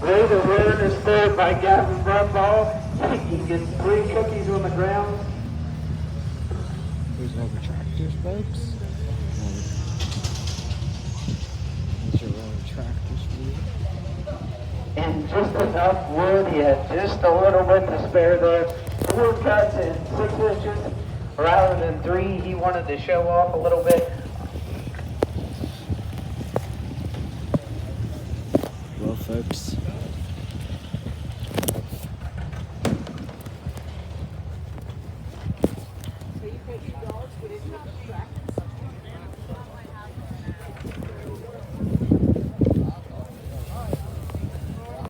Raider Word is third by Gavin Brumbaugh. He gets 3 cookies on the ground. There's no retractors, folks. These are all retractors for you. And just enough wood. He had just a little bit to spare there. 4 cuts in 6 inches rather than 3. He wanted to show off a little bit. Well, folks,